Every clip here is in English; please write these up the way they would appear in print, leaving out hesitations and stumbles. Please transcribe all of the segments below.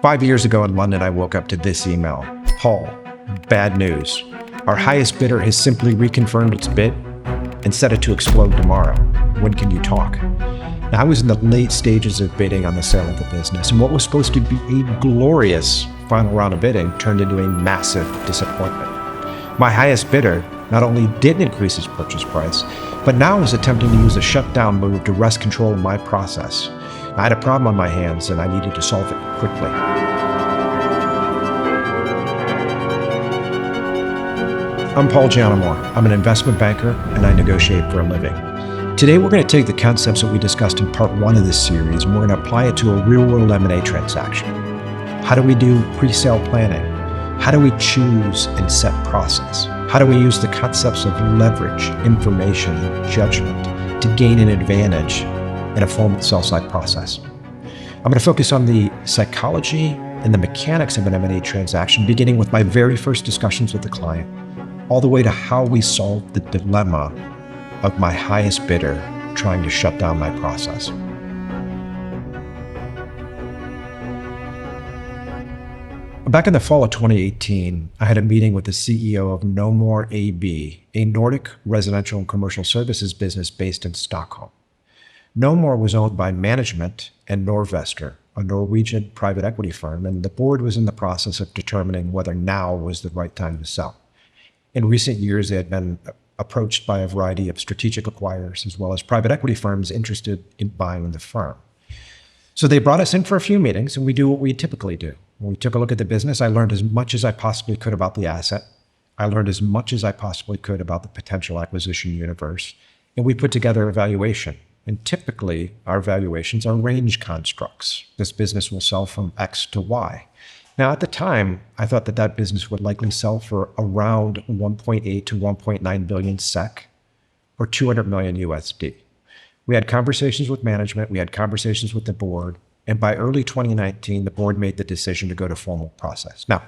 5 years ago in London, I woke up to this email. Paul, bad news. Our highest bidder has simply reconfirmed its bid and set it to explode tomorrow. When can you talk? Now, I was in the late stages of bidding on the sale of the business, and what was supposed to be a glorious final round of bidding turned into a massive disappointment. My highest bidder not only didn't increase his purchase price, but now is attempting to use a shutdown move to wrest control of my process. I had a problem on my hands and I needed to solve it quickly. I'm Paul Giannamore. I'm an investment banker and I negotiate for a living. Today we're going to take the concepts that we discussed in part 1 of this series and we're going to apply it to a real-world M&A transaction. How do we do pre-sale planning? How do we choose and set process? How do we use the concepts of leverage, information, and judgment to gain an advantage in a formal sell-side process? I'm going to focus on the psychology and the mechanics of an M&A transaction, beginning with my very first discussions with the client, all the way to how we solve the dilemma of my highest bidder trying to shut down my process. Back in the fall of 2018, I had a meeting with the CEO of Nomor AB, a Nordic residential and commercial services business based in Stockholm. Nomor was owned by management and Norvestor, a Norwegian private equity firm, and the board was in the process of determining whether now was the right time to sell. In recent years, they had been approached by a variety of strategic acquirers as well as private equity firms interested in buying the firm. So they brought us in for a few meetings, and we do what we typically do. When we took a look at the business, I learned as much as I possibly could about the asset. I learned as much as I possibly could about the potential acquisition universe, and we put together a valuation. And typically, our valuations are range constructs. This business will sell from X to Y. Now, at the time, I thought that that business would likely sell for around 1.8 to 1.9 billion SEK, or 200 million USD. We had conversations with management, we had conversations with the board, and by early 2019, the board made the decision to go to formal process. Now,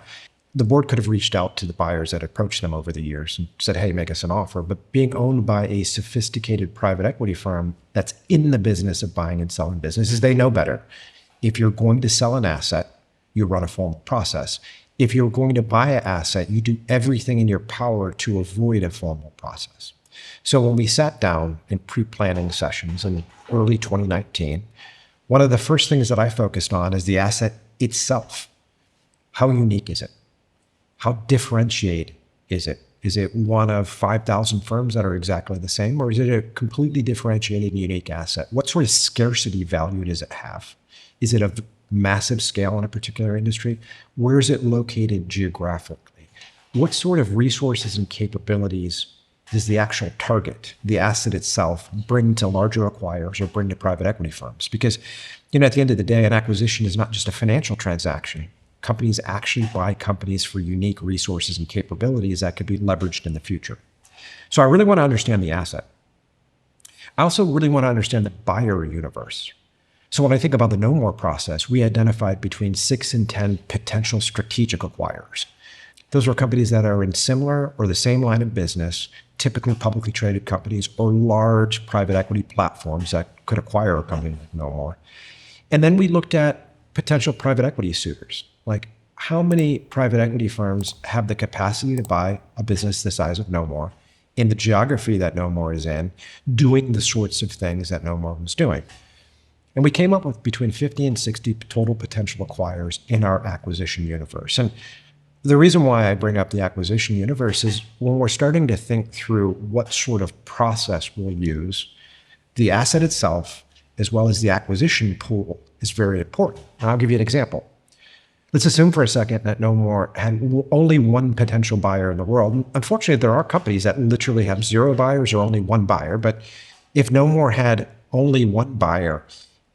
the board could have reached out to the buyers that approached them over the years and said, hey, make us an offer. But being owned by a sophisticated private equity firm that's in the business of buying and selling businesses, they know better. If you're going to sell an asset, you run a formal process. If you're going to buy an asset, you do everything in your power to avoid a formal process. So when we sat down in pre-planning sessions in early 2019, one of the first things that I focused on is the asset itself. How unique is it? How differentiated is it? Is it one of 5,000 firms that are exactly the same, or is it a completely differentiated, unique asset? What sort of scarcity value does it have? Is it of massive scale in a particular industry? Where is it located geographically? What sort of resources and capabilities does the actual target, the asset itself, bring to larger acquirers or bring to private equity firms? Because, at the end of the day, an acquisition is not just a financial transaction. Companies actually buy companies for unique resources and capabilities that could be leveraged in the future. So I really want to understand the asset. I also really want to understand the buyer universe. So when I think about the Nomor process, we identified between 6 and 10 potential strategic acquirers. Those were companies that are in similar or the same line of business, typically publicly traded companies or large private equity platforms that could acquire a company like Nomor. And then we looked at potential private equity suitors, like how many private equity firms have the capacity to buy a business the size of Nomor in the geography that Nomor is in, doing the sorts of things that Nomor was doing. And we came up with between 50 and 60 total potential acquirers in our acquisition universe. And the reason why I bring up the acquisition universe is when we're starting to think through what sort of process we'll use, the asset itself, as well as the acquisition pool, is very important. And I'll give you an example. Let's assume for a second that Nomor had only one potential buyer in the world. Unfortunately, there are companies that literally have 0 buyers or only 1 buyer. But if Nomor had only 1 buyer,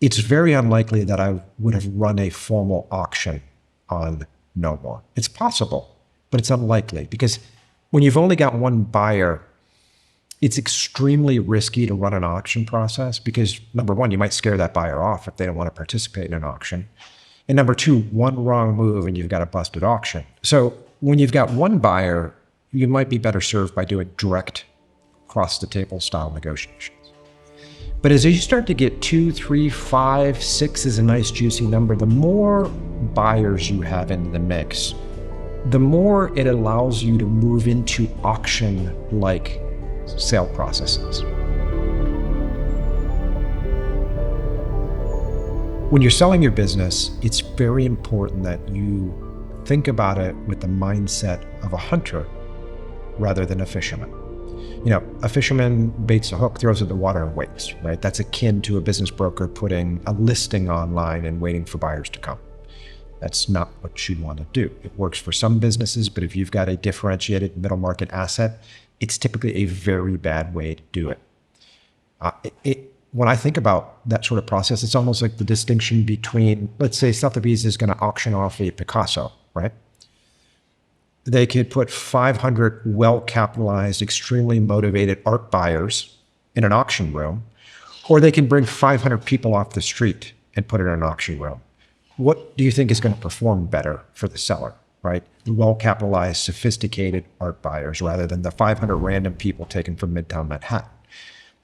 it's very unlikely that I would have run a formal auction on Nomor. It's possible, but it's unlikely because when you've only got 1 buyer, it's extremely risky to run an auction process because, number one, you might scare that buyer off if they don't want to participate in an auction. And number 2, one wrong move and you've got a busted auction. So when you've got 1 buyer, you might be better served by doing direct across-the-table style negotiations. But as you start to get 2, 3, 5, 6 is a nice juicy number, the more buyers you have in the mix, the more it allows you to move into auction-like sale processes. When you're selling your business, it's very important that you think about it with the mindset of a hunter rather than a fisherman. You know, a fisherman baits a hook, throws it in the water and waits, right? That's akin to a business broker putting a listing online and waiting for buyers to come. That's not what you'd want to do. It works for some businesses, but if you've got a differentiated middle market asset, it's typically a very bad way to do it. When I think about that sort of process, it's almost like the distinction between, let's say Sotheby's is going to auction off a Picasso, right? They could put 500 well-capitalized, extremely motivated art buyers in an auction room, or they can bring 500 people off the street and put it in an auction room. What do you think is going to perform better for the seller, right? The well-capitalized, sophisticated art buyers rather than the 500 random people taken from Midtown Manhattan.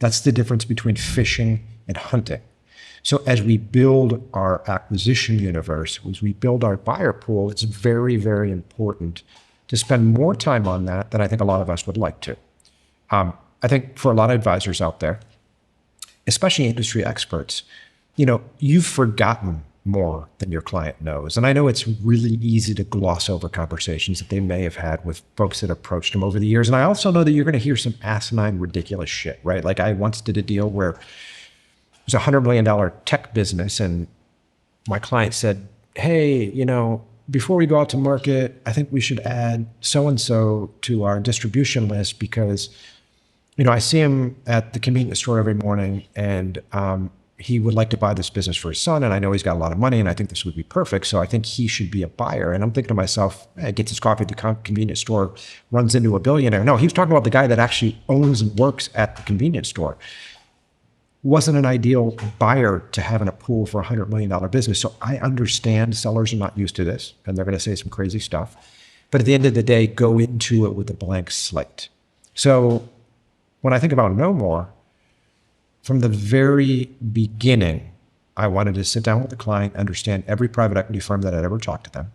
That's the difference between fishing and hunting. So as we build our acquisition universe, as we build our buyer pool, it's very, very important to spend more time on that than I think a lot of us would like to. I think for a lot of advisors out there, especially industry experts, you know, you've forgotten more than your client knows. And I know it's really easy to gloss over conversations that they may have had with folks that approached them over the years. And I also know that you're going to hear some asinine, ridiculous shit, right? Like I once did a deal where it was a $100 million tech business. And my client said, hey, you know, before we go out to market, I think we should add so-and-so to our distribution list because, you know, I see him at the convenience store every morning and, he would like to buy this business for his son, and I know he's got a lot of money, and I think this would be perfect, so I think he should be a buyer. And I'm thinking to myself, gets his coffee at the convenience store, runs into a billionaire. No, he was talking about the guy that actually owns and works at the convenience store. Wasn't an ideal buyer to have in a pool for a $100 million business. So I understand sellers are not used to this, and they're going to say some crazy stuff. But at the end of the day, go into it with a blank slate. So when I think about Nomor, from the very beginning, I wanted to sit down with the client, understand every private equity firm that I'd ever talked to them.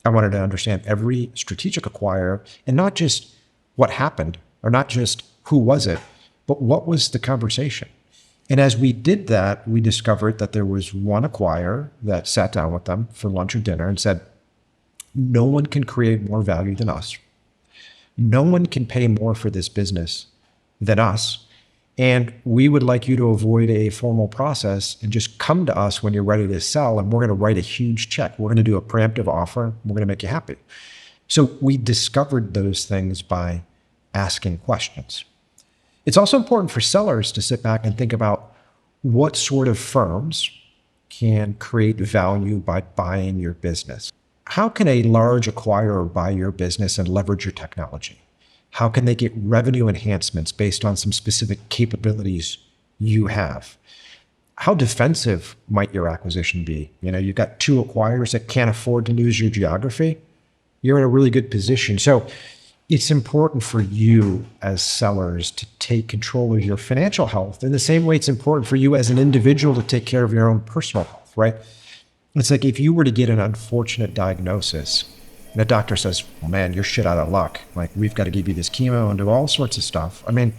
I wanted to understand every strategic acquirer, and not just what happened, or not just who was it, but what was the conversation. And as we did that, we discovered that there was one acquirer that sat down with them for lunch or dinner and said, no one can create more value than us. No one can pay more for this business than us. And we would like you to avoid a formal process and just come to us when you're ready to sell, and we're going to write a huge check. We're going to do a preemptive offer. We're going to make you happy. So we discovered those things by asking questions. It's also important for sellers to sit back and think about what sort of firms can create value by buying your business. How can a large acquirer buy your business and leverage your technology? How can they get revenue enhancements based on some specific capabilities you have? How defensive might your acquisition be? You know, you've got two acquirers that can't afford to lose your geography. You're in a really good position. So it's important for you as sellers to take control of your financial health in the same way it's important for you as an individual to take care of your own personal health, right? It's like if you were to get an unfortunate diagnosis, and the doctor says, well, man, you're shit out of luck. Like, we've got to give you this chemo and do all sorts of stuff. I mean,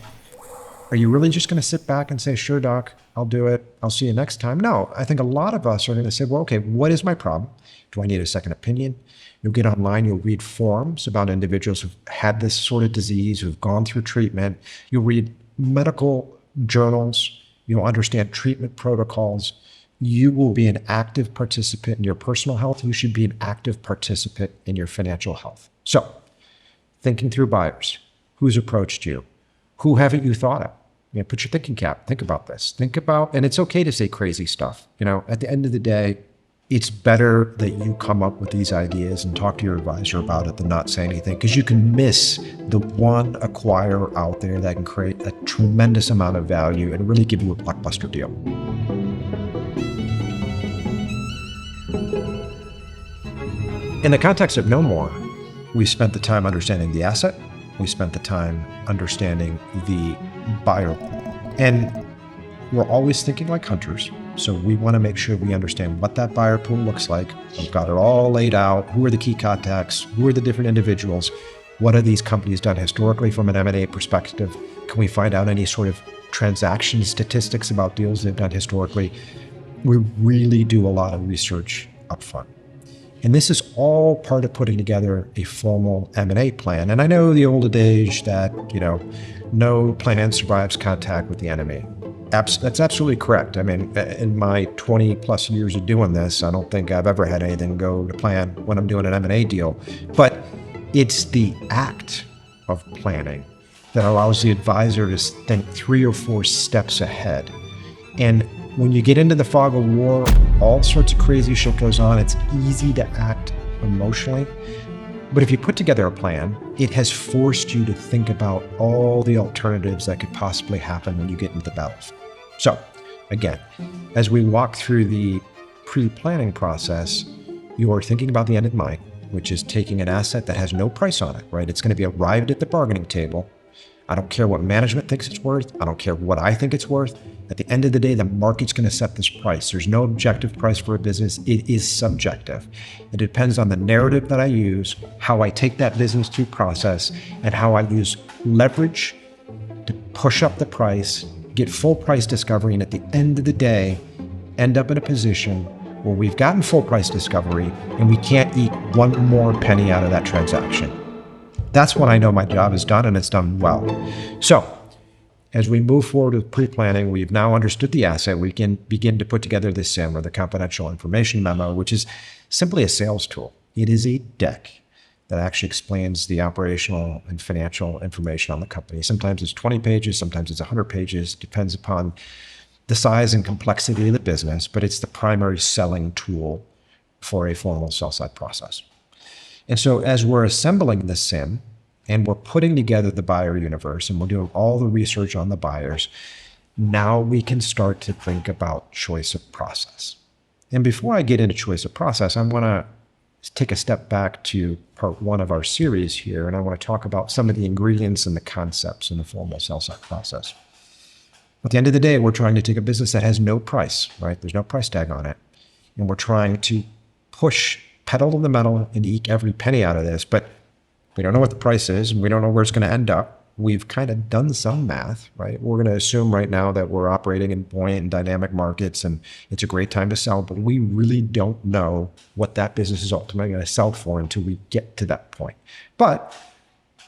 are you really just going to sit back and say, sure, doc, I'll do it. I'll see you next time? No, I think a lot of us are going to say, well, okay, what is my problem? Do I need a second opinion? You'll get online, you'll read forums about individuals who've had this sort of disease, who've gone through treatment. You'll read medical journals. You'll understand treatment protocols. You will be an active participant in your personal health. You should be an active participant in your financial health. So, thinking through buyers, who's approached you? Who haven't you thought of? You know, put your thinking cap. Think about this. Think about, and it's okay to say crazy stuff. You know, at the end of the day, it's better that you come up with these ideas and talk to your advisor about it than not say anything, because you can miss the one acquirer out there that can create a tremendous amount of value and really give you a blockbuster deal. In the context of Nomor, we spent the time understanding the asset. We spent the time understanding the buyer. And we're always thinking like hunters. So we want to make sure we understand what that buyer pool looks like. We've got it all laid out. Who are the key contacts? Who are the different individuals? What have these companies done historically from an M&A perspective? Can we find out any sort of transaction statistics about deals they've done historically? We really do a lot of research upfront. And this is all part of putting together a formal M&A plan. And I know the old adage that, no plan survives contact with the enemy. That's absolutely correct. I mean, in my 20 plus years of doing this, I don't think I've ever had anything go to plan when I'm doing an M&A deal. But it's the act of planning that allows the advisor to think 3 or 4 steps ahead. And when you get into the fog of war, all sorts of crazy shit goes on. It's easy to act emotionally. But if you put together a plan, it has forced you to think about all the alternatives that could possibly happen when you get into the battlefield. So again, as we walk through the pre-planning process, you are thinking about the end in mind, which is taking an asset that has no price on it, right? It's going to be arrived at the bargaining table. I don't care what management thinks it's worth. I don't care what I think it's worth. At the end of the day, the market's going to set this price. There's no objective price for a business. It is subjective. It depends on the narrative that I use, how I take that business through process, and how I use leverage to push up the price, get full price discovery, and at the end of the day, end up in a position where we've gotten full price discovery and we can't eat one more penny out of that transaction. That's when I know my job is done and it's done well. So as we move forward with pre-planning, we've now understood the asset. We can begin to put together the SIM, or the confidential information memo, which is simply a sales tool. It is a deck that actually explains the operational and financial information on the company. Sometimes it's 20 pages, sometimes it's 100 pages, depends upon the size and complexity of the business, but it's the primary selling tool for a formal sell-side process. And so as we're assembling the SIM, and we're putting together the buyer universe, and we're doing all the research on the buyers, now we can start to think about choice of process. And before I get into choice of process, I want to take a step back to part 1 of our series here, and I want to talk about some of the ingredients and the concepts in the formal sell-side process. At the end of the day, we're trying to take a business that has no price, right? There's no price tag on it. And we're trying to push pedal to the metal and eke every penny out of this, but we don't know what the price is, and we don't know where it's going to end up. We've kind of done some math, right? We're going to assume right now that we're operating in buoyant and dynamic markets, and it's a great time to sell, but we really don't know what that business is ultimately going to sell for until we get to that point. But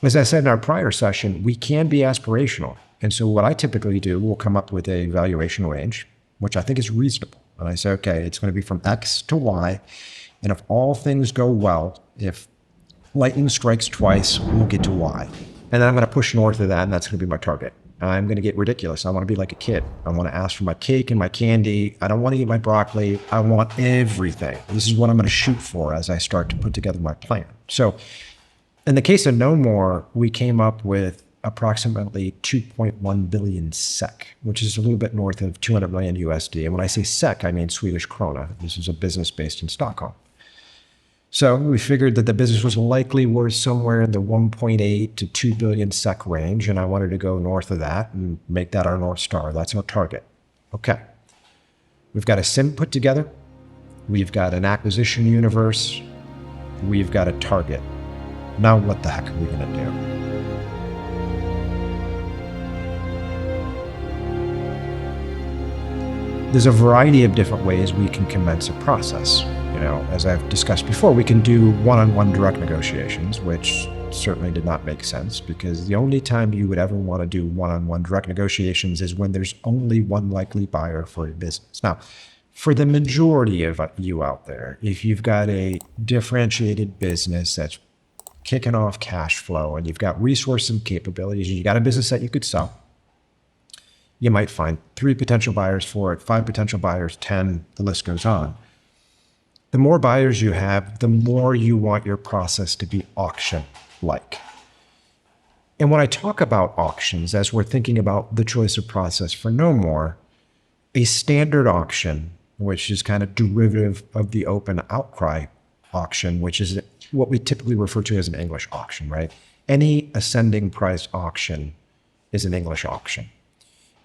as I said in our prior session, we can be aspirational. And so what I typically do, we'll come up with a valuation range, which I think is reasonable. And I say, okay, it's going to be from X to Y. And if all things go well, if lightning strikes twice, we'll get to Y. And then I'm going to push north of that, and that's going to be my target. I'm going to get ridiculous. I want to be like a kid. I want to ask for my cake and my candy. I don't want to eat my broccoli. I want everything. This is what I'm going to shoot for as I start to put together my plan. So in the case of Nomor, we came up with approximately 2.1 billion SEK, which is a little bit north of 200 million USD. And when I say SEK, I mean Swedish krona. This is a business based in Stockholm. So we figured that the business was likely worth somewhere in the 1.8 to 2 billion SEK range, and I wanted to go north of that and make that our North Star. That's our target. Okay. We've got a SIM put together. We've got an acquisition universe. We've got a target. Now what the heck are we going to do? There's a variety of different ways we can commence a process. As I've discussed before, we can do one-on-one direct negotiations, which certainly did not make sense, because the only time you would ever want to do one-on-one direct negotiations is when there's only one likely buyer for your business. Now, for the majority of you out there, if you've got a differentiated business that's kicking off cash flow and you've got resources and capabilities and you got a business that you could sell, you might find 3 potential buyers for it, 5 potential buyers, 10, the list goes on. The more buyers you have, the more you want your process to be auction-like. And when I talk about auctions, as we're thinking about the choice of process for Nomor, a standard auction, which is kind of derivative of the open outcry auction, which is what we typically refer to as an English auction, right? Any ascending price auction is an English auction.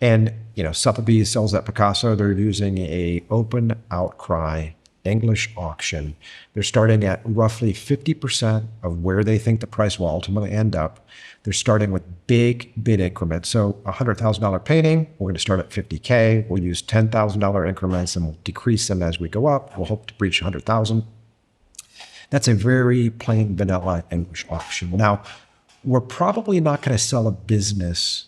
And, Sotheby's sells at Picasso. They're using a open outcry English auction. They're starting at roughly 50% of where they think the price will ultimately end up. They're starting with big bid increments. So a $100,000 painting, we're going to start at 50K. We'll use $10,000 increments and we'll decrease them as we go up. We'll hope to breach 100,000. That's a very plain vanilla English auction. Now, we're probably not going to sell a business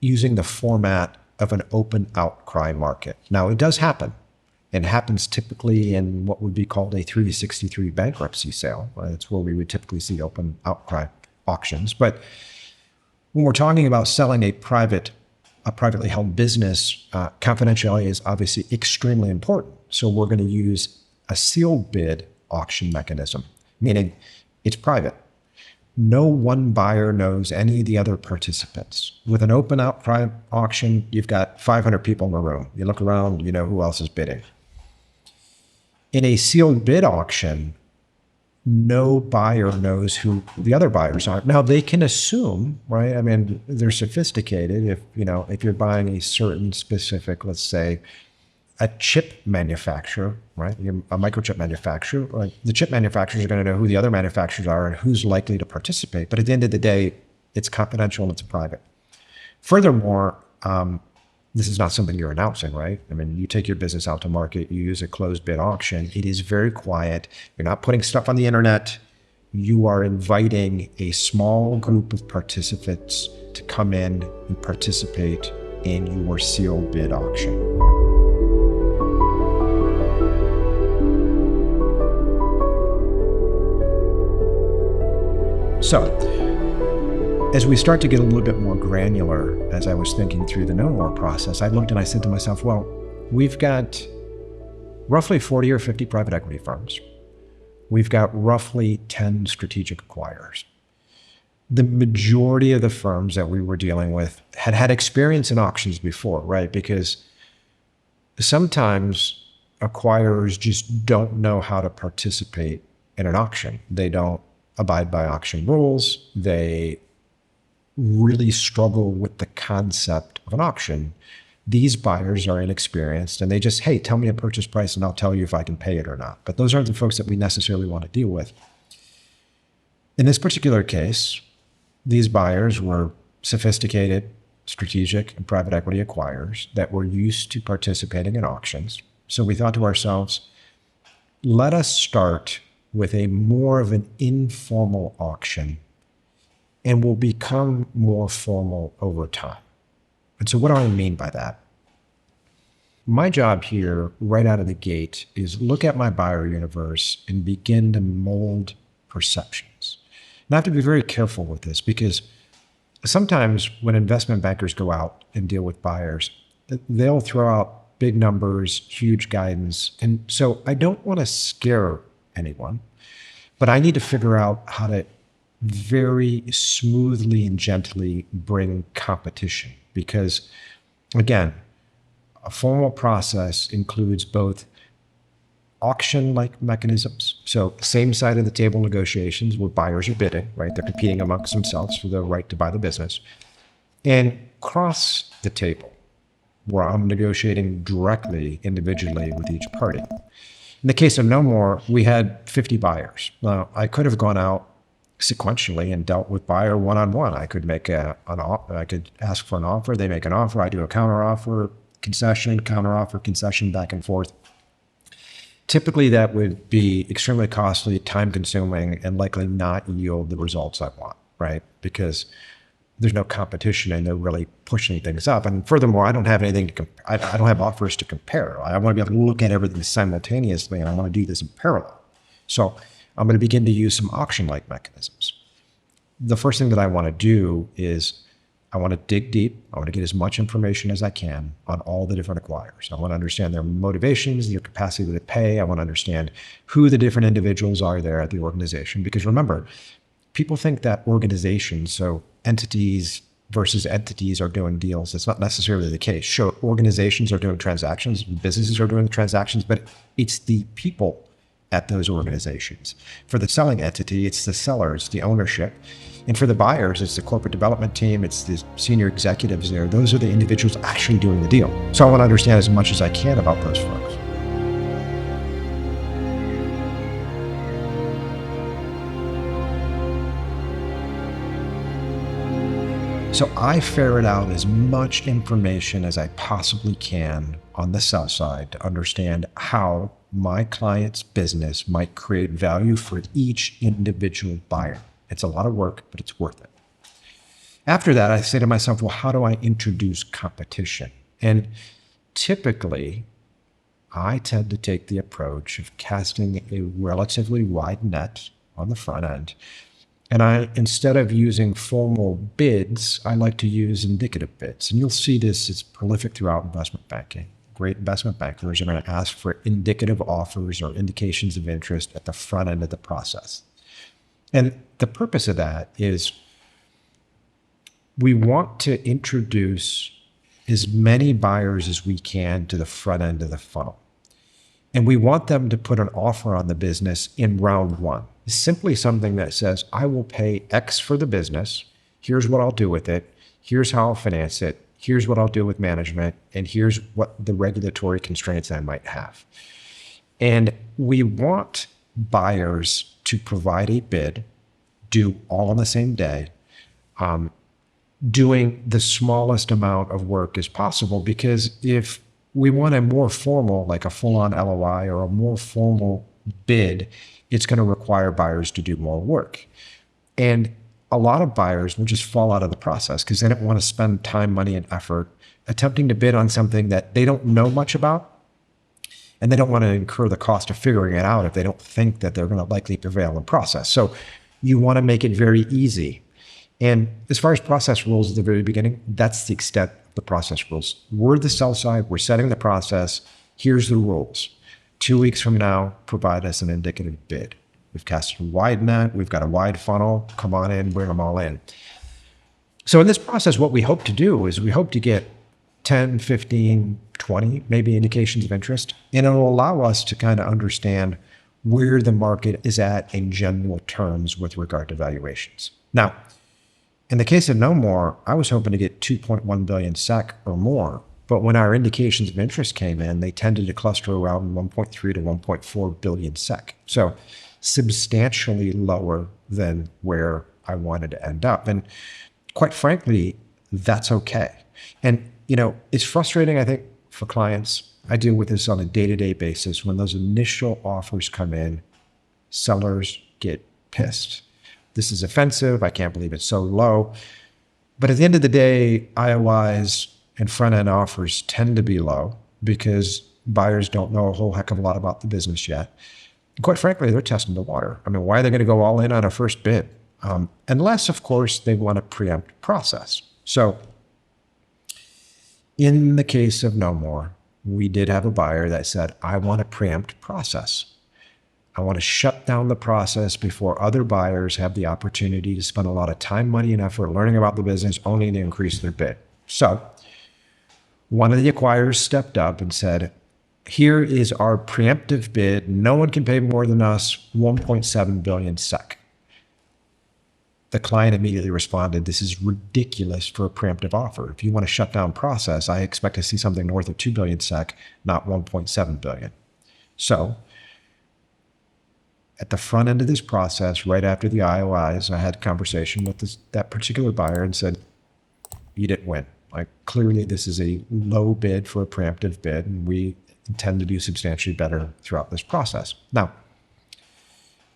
using the format of an open outcry market. Now, it does happen. It happens typically in what would be called a 363 bankruptcy sale. That's where we would typically see open outcry auctions. But when we're talking about selling a privately held business, confidentiality is obviously extremely important. So we're going to use a sealed bid auction mechanism, meaning it's private. No one buyer knows any of the other participants. With an open outcry auction, you've got 500 people in the room. You look around, you know who else is bidding. In a sealed bid auction, no buyer knows who the other buyers are. Now they can assume, right? I mean, they're sophisticated. If you're buying a certain specific, let's say, a chip manufacturer, right? A microchip manufacturer, right? The chip manufacturers are going to know who the other manufacturers are and who's likely to participate. But at the end of the day, it's confidential and it's private. Furthermore, this is not something you're announcing, right? I mean, you take your business out to market, you use a closed bid auction. It is very quiet. You're not putting stuff on the internet. You are inviting a small group of participants to come in and participate in your sealed bid auction. So, as we start to get a little bit more granular, as I was thinking through the Nomor process, I looked and I said to myself, well, we've got roughly 40 or 50 private equity firms. We've got roughly 10 strategic acquirers. The majority of the firms that we were dealing with had experience in auctions before, right? Because sometimes acquirers just don't know how to participate in an auction. They don't abide by auction rules. They really struggle with the concept of an auction. These buyers are inexperienced and they just, hey, tell me a purchase price and I'll tell you if I can pay it or not. But those aren't the folks that we necessarily want to deal with. In this particular case, these buyers were sophisticated, strategic, and private equity acquirers that were used to participating in auctions. So we thought to ourselves, let us start with a more of an informal auction and will become more formal over time. And so what do I mean by that? My job here, right out of the gate, is look at my buyer universe and begin to mold perceptions. And I have to be very careful with this because sometimes when investment bankers go out and deal with buyers, they'll throw out big numbers, huge guidance. And so I don't want to scare anyone, but I need to figure out how to very smoothly and gently bring competition because, again, a formal process includes both auction-like mechanisms, so same side of the table negotiations where buyers are bidding, right? They're competing amongst themselves for the right to buy the business, and cross the table where I'm negotiating directly, individually with each party. In the case of Nomor, we had 50 buyers. Now, I could have gone out sequentially and dealt with buyer one-on-one. I could make I could ask for an offer. They make an offer. I do a counteroffer, concession, counteroffer, concession, back and forth. Typically, that would be extremely costly, time-consuming, and likely not yield the results I want, right? Because there's no competition and they're really pushing things up. And furthermore, I don't have anything to I don't have offers to compare. I want to be able to look at everything simultaneously, and I want to do this in parallel. So I'm going to begin to use some auction-like mechanisms. The first thing that I want to do is I want to dig deep. I want to get as much information as I can on all the different acquirers. I want to understand their motivations, their capacity to pay. I want to understand who the different individuals are there at the organization. Because remember, people think that organizations, so entities versus entities, are doing deals. It's not necessarily the case. Sure, organizations are doing transactions, businesses are doing transactions, but it's the people at those organizations. For the selling entity, it's the sellers, the ownership. And for the buyers, it's the corporate development team, it's the senior executives there. Those are the individuals actually doing the deal. So I want to understand as much as I can about those folks. So I ferret out as much information as I possibly can on the sell side to understand how my client's business might create value for each individual buyer. It's a lot of work, but it's worth it. After that, I say to myself, well, how do I introduce competition? And typically, I tend to take the approach of casting a relatively wide net on the front end. And instead of using formal bids, I like to use indicative bids. And you'll see this, it's prolific throughout investment banking. Great investment bankers are going to ask for indicative offers or indications of interest at the front end of the process. And the purpose of that is we want to introduce as many buyers as we can to the front end of the funnel. And we want them to put an offer on the business in round one. It's simply something that says, I will pay X for the business. Here's what I'll do with it. Here's how I'll finance it. Here's what I'll do with management. And here's what the regulatory constraints I might have. And we want buyers to provide a bid, do all on the same day, doing the smallest amount of work as possible, because if we want a more formal, like a full-on LOI or a more formal bid, it's going to require buyers to do more work. And a lot of buyers will just fall out of the process because they don't want to spend time, money, and effort attempting to bid on something that they don't know much about. And they don't want to incur the cost of figuring it out if they don't think that they're going to likely prevail in the process. So you want to make it very easy. And as far as process rules at the very beginning, that's the extent of the process rules. We're the sell side, we're setting the process, here's the rules. 2 weeks from now, provide us an indicative bid. We've cast a wide net, we've got a wide funnel, come on in, bring them all in. So in this process, what we hope to do is we hope to get 10, 15, 20, maybe indications of interest, and it will allow us to kind of understand where the market is at in general terms with regard to valuations. Now, in the case of Nomor, I was hoping to get 2.1 billion SEK or more, but when our indications of interest came in, they tended to cluster around 1.3 to 1.4 billion SEK. So substantially lower than where I wanted to end up. And quite frankly, that's okay. And, you know, it's frustrating, I think, for clients. I deal with this on a day-to-day basis. When those initial offers come in, sellers get pissed. This is offensive. I can't believe it's so low. But at the end of the day, IOIs and front-end offers tend to be low because buyers don't know a whole heck of a lot about the business yet. And quite frankly, they're testing the water. I mean, why are they going to go all in on a first bid? Unless, of course, they want to preempt process. So in the case of Nomor, we did have a buyer that said, I want to preempt process. I want to shut down the process before other buyers have the opportunity to spend a lot of time, money, and effort learning about the business, only to increase their bid. So one of the acquirers stepped up and said, here is our preemptive bid. No one can pay more than us, 1.7 billion SEK. The client immediately responded, this is ridiculous for a preemptive offer. If you want to shut down process, I expect to see something north of 2 billion SEK, not 1.7 billion. So at the front end of this process, right after the IOIs, I had a conversation with that particular buyer and said, you didn't win. Like, clearly this is a low bid for a preemptive bid, and we intend to do substantially better throughout this process. Now,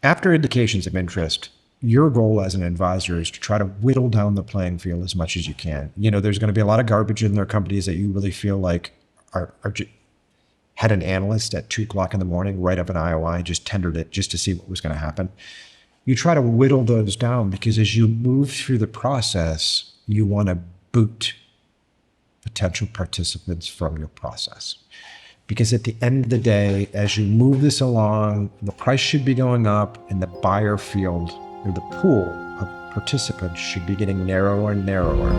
after indications of interest, your goal as an advisor is to try to whittle down the playing field as much as you can. You know, there's going to be a lot of garbage in their companies that you really feel like had an analyst at 2 o'clock in the morning write up an IOI, just tendered it just to see what was going to happen. You try to whittle those down because as you move through the process, you want to boot potential participants from your process. Because at the end of the day, as you move this along, the price should be going up and the buyer field or the pool of participants should be getting narrower and narrower.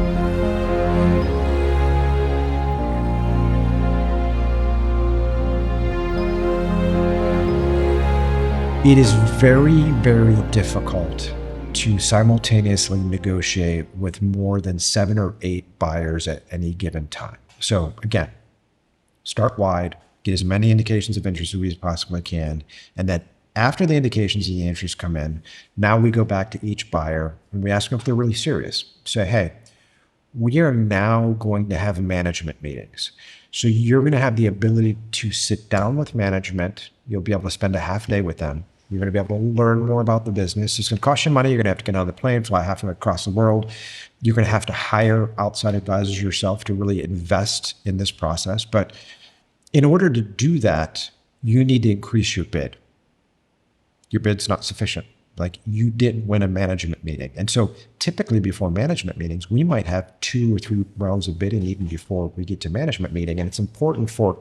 It is very, very difficult to simultaneously negotiate with more than 7 or 8 buyers at any given time. So again, start wide, get as many indications of interest as we possibly can, and then after the indications of the interest come in, now we go back to each buyer and we ask them if they're really serious. Say, hey, we are now going to have management meetings. So you're going to have the ability to sit down with management. You'll be able to spend a half day with them. You're going to be able to learn more about the business. It's going to cost you money. You're going to have to get on the plane, fly halfway across the world. You're going to have to hire outside advisors yourself to really invest in this process. But in order to do that, you need to increase your bid. Your bid's not sufficient. Like, you didn't win a management meeting. And so typically before management meetings, we might have 2 or 3 rounds of bidding even before we get to management meeting. And it's important for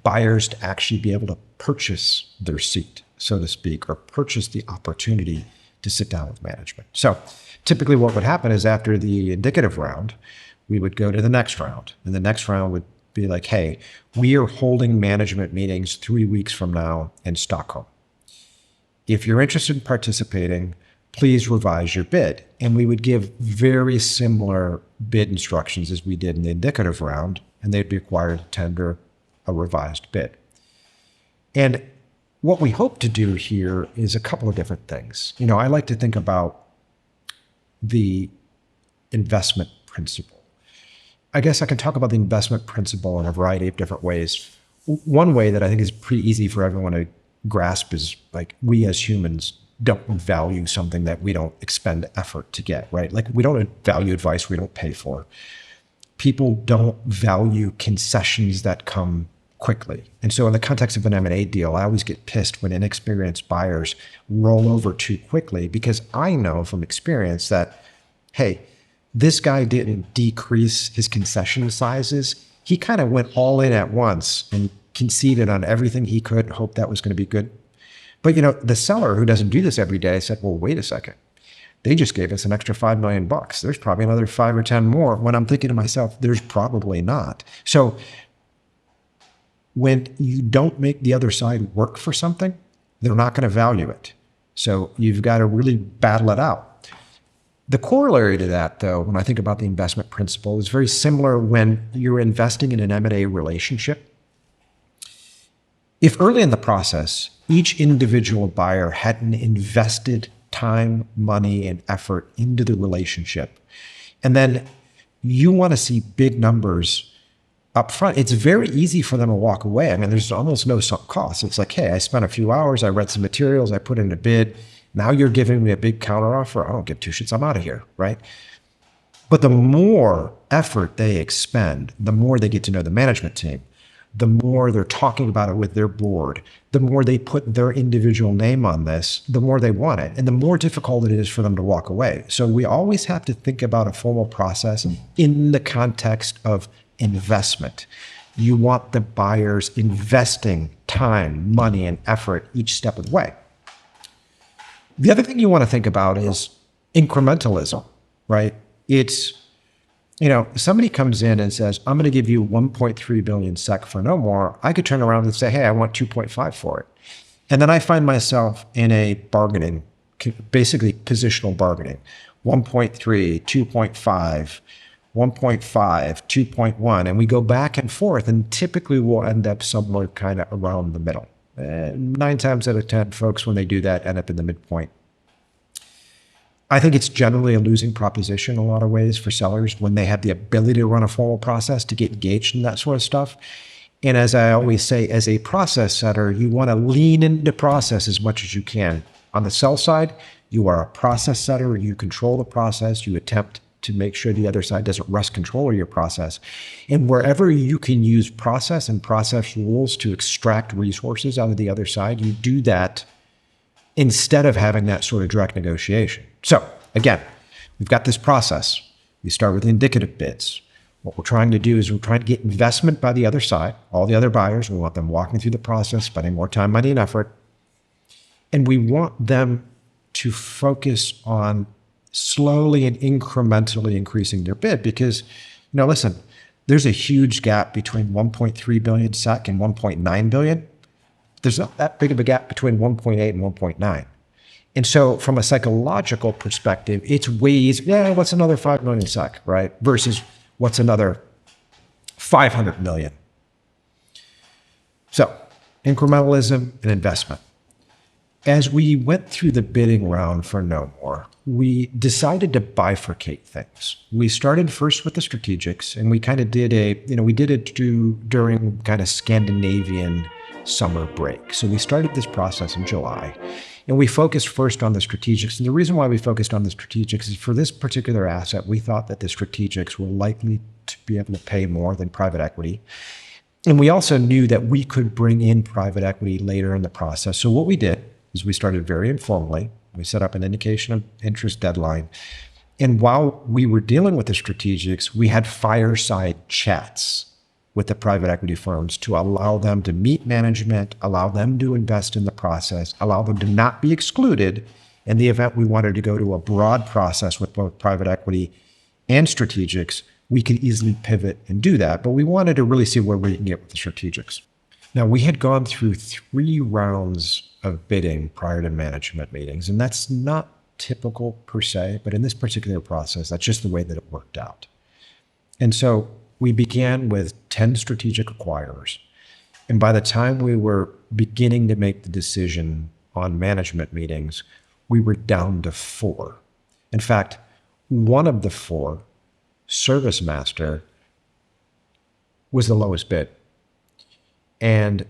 buyers to actually be able to purchase their seat, so to speak, or purchase the opportunity to sit down with management. So typically what would happen is after the indicative round, we would go to the next round. And the next round would be like, hey, we are holding management meetings 3 weeks from now in Stockholm. If you're interested in participating, please revise your bid. And we would give very similar bid instructions as we did in the indicative round, and they'd be required to tender a revised bid. And what we hope to do here is a couple of different things. You know, I like to think about the investment principle. I guess I can talk about the investment principle in a variety of different ways. One way that I think is pretty easy for everyone to grasp is, like, we as humans don't value something that we don't expend effort to get, right? Like, we don't value advice we don't pay for. People don't value concessions that come quickly. And so in the context of an M&A deal, I always get pissed when inexperienced buyers roll over too quickly, because I know from experience that, hey, this guy didn't decrease his concession sizes. He kind of went all in at once and conceded on everything he could, hoped that was going to be good. But, you know, the seller, who doesn't do this every day, said, well, wait a second. They just gave us an extra $5 million. There's probably another 5 or 10 more. When I'm thinking to myself, there's probably not. So when you don't make the other side work for something, they're not going to value it. So you've got to really battle it out. The corollary to that, though, when I think about the investment principle, is very similar when you're investing in an M&A relationship. If early in the process, each individual buyer hadn't invested time, money, and effort into the relationship, and then you want to see big numbers up front, it's very easy for them to walk away. I mean, there's almost no sunk cost. It's like, hey, I spent a few hours, I read some materials, I put in a bid. Now you're giving me a big counteroffer. I don't give 2 shits, I'm out of here, right? But the more effort they expend, the more they get to know the management team, the more they're talking about it with their board, the more they put their individual name on this, the more they want it, and the more difficult it is for them to walk away. So we always have to think about a formal process in the context of investment. You want the buyers investing time, money, and effort each step of the way. The other thing you want to think about is incrementalism, right? It's, you know, somebody comes in and says, I'm going to give you 1.3 billion SEK for Nomor. I could turn around and say, hey, I want 2.5 for it. And then I find myself in a bargaining, basically positional bargaining, 1.3, 2.5, 1.5, 2.1, and we go back and forth, and typically we'll end up somewhere kind of around the middle. 9 times out of 10, folks, when they do that, end up in the midpoint. I think it's generally a losing proposition in a lot of ways for sellers when they have the ability to run a formal process, to get engaged in that sort of stuff. And as I always say, as a process setter, you want to lean into process as much as you can. On the sell side, you are a process setter. You control the process. You attempt to make sure the other side doesn't wrest control of your process. And wherever you can use process and process rules to extract resources out of the other side, you do that instead of having that sort of direct negotiation. So again, we've got this process. We start with indicative bids. What we're trying to do is we're trying to get investment by the other side, all the other buyers. We want them walking through the process, spending more time, money, and effort. And we want them to focus on slowly and incrementally increasing their bid, because, you know, listen, there's a huge gap between 1.3 billion SEK and 1.9 billion. there's not that big of a gap between 1.8 and 1.9. And so from a psychological perspective, it's way easier. What's another 5 million SEK, right? Versus what's another 500 million. So incrementalism and investment. As we went through the bidding round for Nomor, we decided to bifurcate things. We started first with the strategics, and we kind of did we did it during kind of Scandinavian summer break. So we started this process in July, and we focused first on the strategics. And the reason why we focused on the strategics is for this particular asset, we thought that the strategics were likely to be able to pay more than private equity. And we also knew that we could bring in private equity later in the process. So what we did is we started very informally. We set up an indication of interest deadline. And while we were dealing with the strategics, we had fireside chats with the private equity firms to allow them to meet management, allow them to invest in the process, allow them to not be excluded in the event we wanted to go to a broad process with both private equity and strategics. We could easily pivot and do that, but we wanted to really see where we can get with the strategics. Now, we had gone through 3 rounds of bidding prior to management meetings, and that's not typical per se, but in this particular process, that's just the way that it worked out. And so we began with 10 strategic acquirers. And by the time we were beginning to make the decision on management meetings, we were down to 4. In fact, one of the 4, Service Master, was the lowest bid. And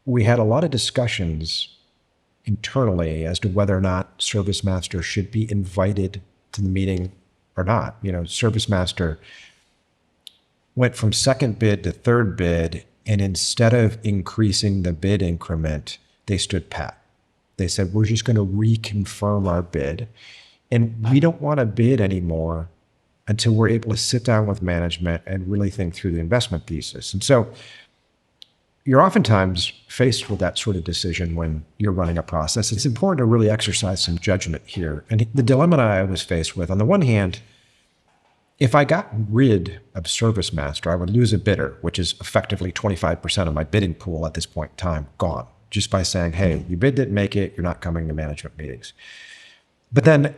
we had a lot of discussions internally as to whether or not Service Master should be invited to the meeting or not. Service Master went from second bid to third bid, and instead of increasing the bid increment, they stood pat. They said, we're just going to reconfirm our bid, and we don't want to bid anymore until we're able to sit down with management and really think through the investment thesis. And so you're oftentimes faced with that sort of decision when you're running a process. It's important to really exercise some judgment here. And the dilemma I was faced with, on the one hand, if I got rid of Service Master, I would lose a bidder, which is effectively 25% of my bidding pool at this point in time, gone, just by saying, hey, you bid didn't make it, you're not coming to management meetings. But then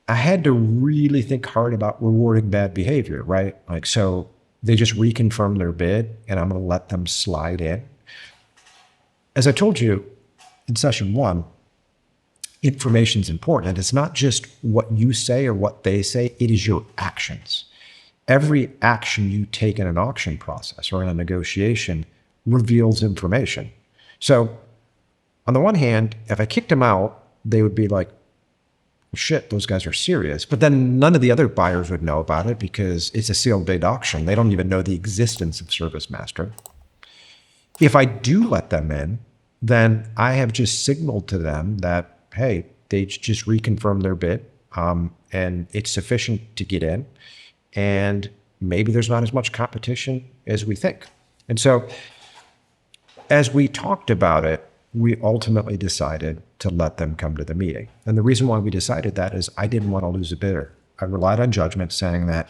I had to really think hard about rewarding bad behavior, right? So they just reconfirmed their bid, and I'm going to let them slide in. As I told you in session 1, information is important. And it's not just what you say or what they say, it is your actions. Every action you take in an auction process or in a negotiation reveals information. So on the one hand, if I kicked them out, they would be like, shit, those guys are serious. But then none of the other buyers would know about it because it's a sealed bid auction. They don't even know the existence of Service Master. If I do let them in, then I have just signaled to them that, hey, they just reconfirmed their bid and it's sufficient to get in. And maybe there's not as much competition as we think. And so as we talked about it, we ultimately decided to let them come to the meeting. And the reason why we decided that is I didn't want to lose a bidder. I relied on judgment, saying that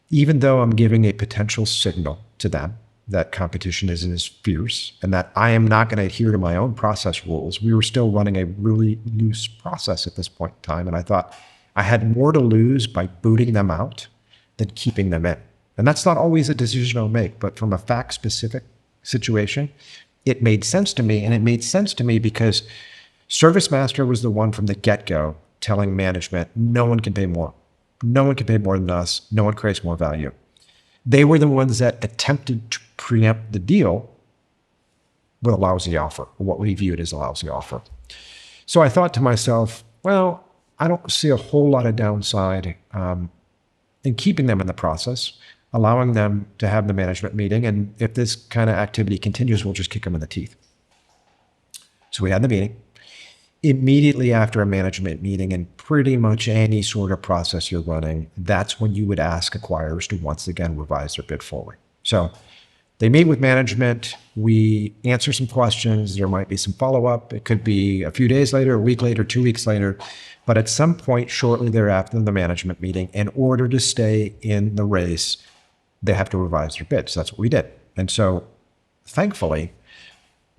even though I'm giving a potential signal to them that competition isn't as fierce and that I am not going to adhere to my own process rules, we were still running a really loose process at this point in time. And I thought I had more to lose by booting them out than keeping them in. And that's not always a decision I'll make, but from a fact-specific situation, it made sense to me. And it made sense to me because Service Master was the one from the get-go telling management, no one can pay more. No one can pay more than us. No one creates more value. They were the ones that attempted to preempt the deal with a lousy offer, or what we viewed as a lousy offer. So I thought to myself, well, I don't see a whole lot of downside in keeping them in the process, allowing them to have the management meeting. And if this kind of activity continues, we'll just kick them in the teeth. So we had the meeting. Immediately after a management meeting, and pretty much any sort of process you're running, that's when you would ask acquirers to once again revise their bid forward. So they meet with management, we answer some questions, there might be some follow-up. It could be a few days later, a week later, 2 weeks later, but at some point shortly thereafter in the management meeting, in order to stay in the race, they have to revise their bid. So that's what we did. And so thankfully,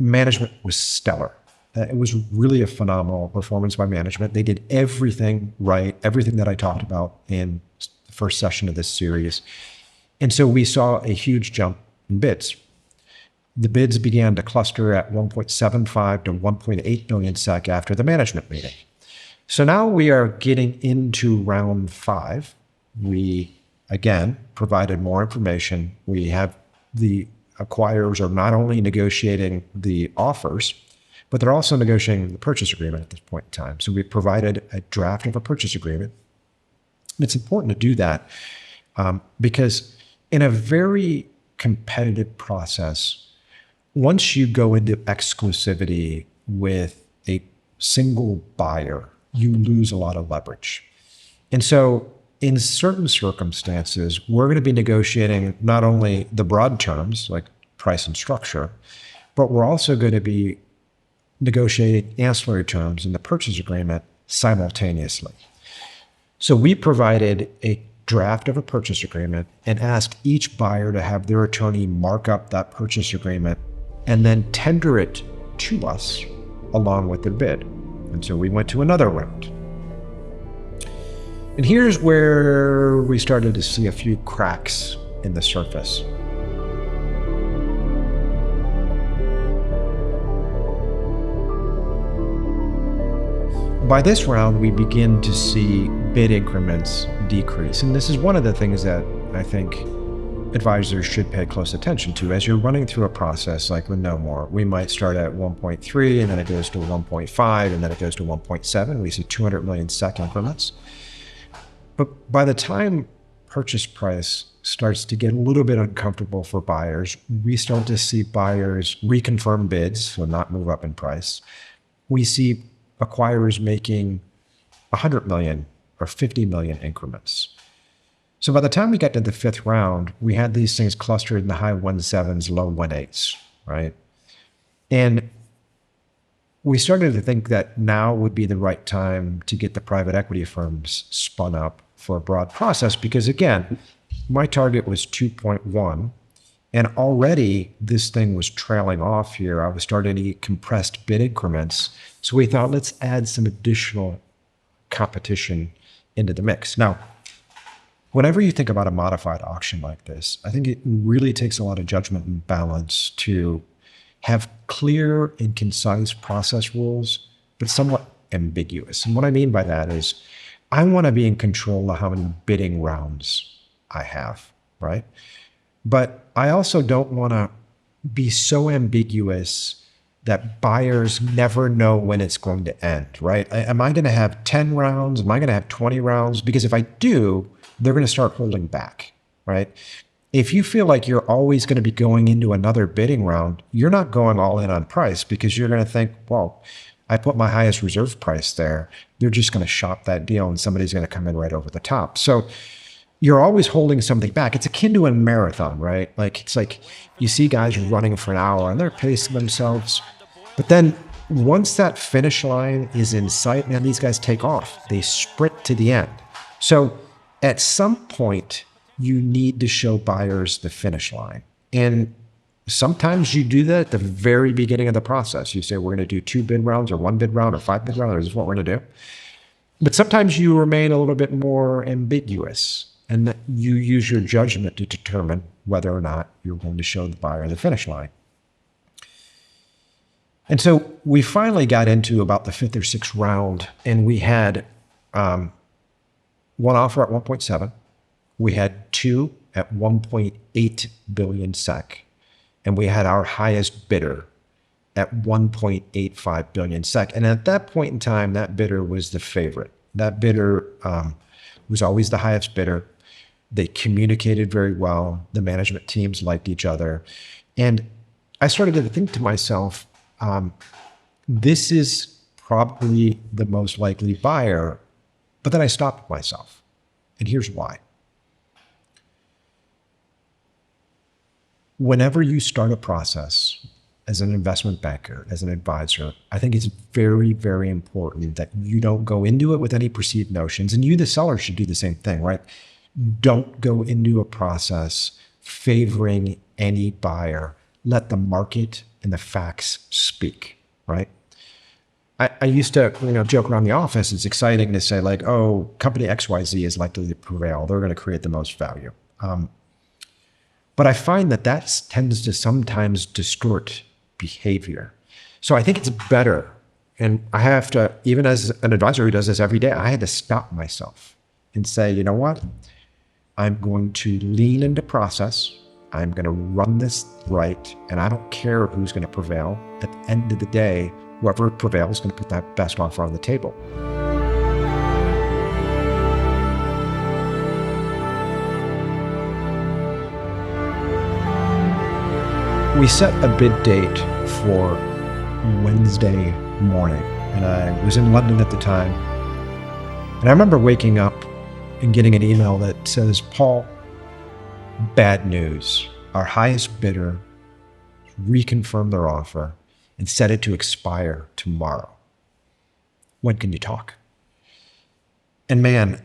management was stellar. It was really a phenomenal performance by management. They did everything right, everything that I talked about in the first session of this series. And so we saw a huge jump in bids. The bids began to cluster at 1.75 to 1.8 billion SEK after the management meeting. So now we are getting into round 5. We, again, provided more information. We have the acquirers are not only negotiating the offers, but they're also negotiating the purchase agreement at this point in time. So we provided a draft of a purchase agreement. And it's important to do that because in a very competitive process, once you go into exclusivity with a single buyer, you lose a lot of leverage. And so in certain circumstances, we're going to be negotiating not only the broad terms like price and structure, but we're also going to be negotiating ancillary terms in the purchase agreement simultaneously. So we provided a draft of a purchase agreement and asked each buyer to have their attorney mark up that purchase agreement and then tender it to us along with their bid. And so we went to another round. And here's where we started to see a few cracks in the surface. By this round, we begin to see bid increments decrease. And this is one of the things that I think advisors should pay close attention to. As you're running through a process like with Nomor, we might start at 1.3 and then it goes to 1.5 and then it goes to 1.7. We see 200 million SEK increments. But by the time purchase price starts to get a little bit uncomfortable for buyers, we start to see buyers reconfirm bids, so not move up in price. We see acquirers making 100 million or 50 million increments. So by the time we got to the 5th round, we had these things clustered in the high 1.7s, low 1.8s, right? And we started to think that now would be the right time to get the private equity firms spun up for a broad process because, again, my target was 2.1, and already this thing was trailing off here. I was starting to get compressed bid increments. So we thought, let's add some additional competition into the mix. Now, whenever you think about a modified auction like this, I think it really takes a lot of judgment and balance to have clear and concise process rules, but somewhat ambiguous. And what I mean by that is I want to be in control of how many bidding rounds I have, right? But I also don't want to be so ambiguous that buyers never know when it's going to end, right? Am I going to have 10 rounds? Am I going to have 20 rounds? Because if I do, they're going to start holding back, right? If you feel like you're always going to be going into another bidding round, you're not going all in on price because you're going to think, well, I put my highest reserve price there. They're just going to shop that deal and somebody's going to come in right over the top. So you're always holding something back. It's akin to a marathon, right? Like it's like you see guys running for an hour and they're pacing themselves. But then once that finish line is in sight, man, these guys take off. They sprint to the end. So at some point, you need to show buyers the finish line. And sometimes you do that at the very beginning of the process. You say, we're going to do 2 bid rounds or 1 bid round or 5 bid rounds, or this is what we're going to do. But sometimes you remain a little bit more ambiguous and that you use your judgment to determine whether or not you're going to show the buyer the finish line. And so we finally got into about the 5th or 6th round, and we had one offer at 1.7. We had 2 at 1.8 billion SEK, and we had our highest bidder at 1.85 billion SEK. And at that point in time, that bidder was the favorite. That bidder was always the highest bidder. They communicated very well. The management teams liked each other. And I started to think to myself, this is probably the most likely buyer. But then I stopped myself. And here's why. Whenever you start a process as an investment banker, as an advisor, I think it's very, very important that you don't go into it with any perceived notions. And you, the seller, should do the same thing, right? Don't go into a process favoring any buyer. Let the market and the facts speak, right? I used to, joke around the office. It's exciting to say like, oh, company XYZ is likely to prevail. They're going to create the most value. But I find that tends to sometimes distort behavior. So I think it's better. And I have to, even as an advisor who does this every day, I had to stop myself and say, you know what? I'm going to lean into process. I'm going to run this right. And I don't care who's going to prevail. At the end of the day, whoever prevails is going to put that best offer on the table. We set a bid date for Wednesday morning, and I was in London at the time. And I remember waking up and getting an email that says, Paul, bad news. Our highest bidder reconfirmed their offer and set it to expire tomorrow. When can you talk? And man,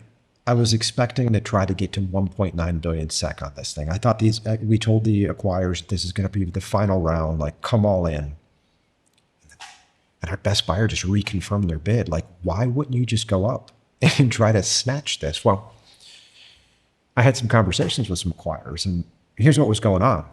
I was expecting to try to get to 1.9 billion SEK on this thing. I thought we told the acquirers this is going to be the final round, like come all in. And our best buyer just reconfirmed their bid. Like, why wouldn't you just go up and try to snatch this? Well, I had some conversations with some acquirers, and here's what was going on.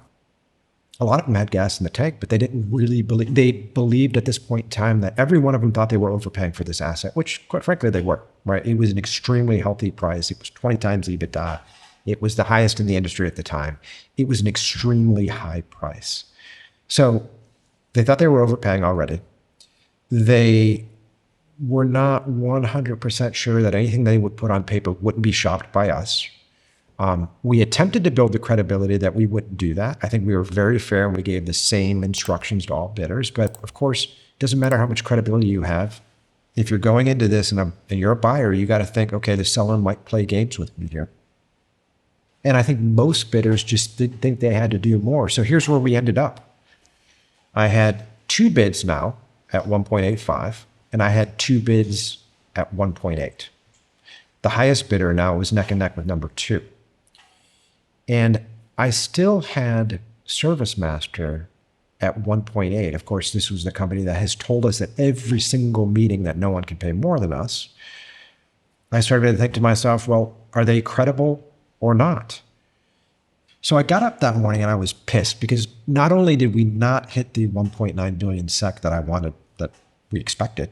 A lot of them had gas in the tank, but they didn't really believe. They believed at this point in time that every one of them thought they were overpaying for this asset, which quite frankly they were, right? It was an extremely healthy price. It was 20 times EBITDA. It was the highest in the industry at the time. It was an extremely high price. So they thought they were overpaying already. They were not 100% sure that anything they would put on paper wouldn't be shopped by us. We attempted to build the credibility that we wouldn't do that. I think we were very fair and we gave the same instructions to all bidders. But of course, it doesn't matter how much credibility you have. If you're going into this and you're a buyer, you got to think, okay, the seller might play games with me here. And I think most bidders just didn't think they had to do more. So here's where we ended up. I had 2 bids now at 1.85, and I had 2 bids at 1.8. The highest bidder now was neck and neck with number 2. And I still had ServiceMaster at 1.8. Of course, this was the company that has told us at every single meeting that no one can pay more than us. I started to think to myself, well, are they credible or not? So I got up that morning and I was pissed because not only did we not hit the 1.9 billion SEK that I wanted, that we expected,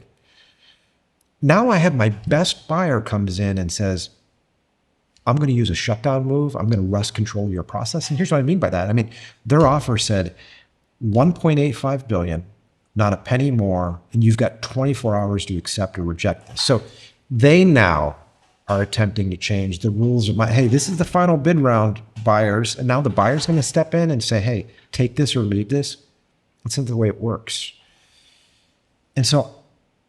now I have my best buyer comes in and says, I'm going to use a shutdown move. I'm going to rust control your process. And here's what I mean by that. I mean, their offer said 1.85 billion, not a penny more, and you've got 24 hours to accept or reject this. So they now are attempting to change the rules of hey, this is the final bid round, buyers. And now the buyer's going to step in and say, hey, take this or leave this. That's not the way it works. And so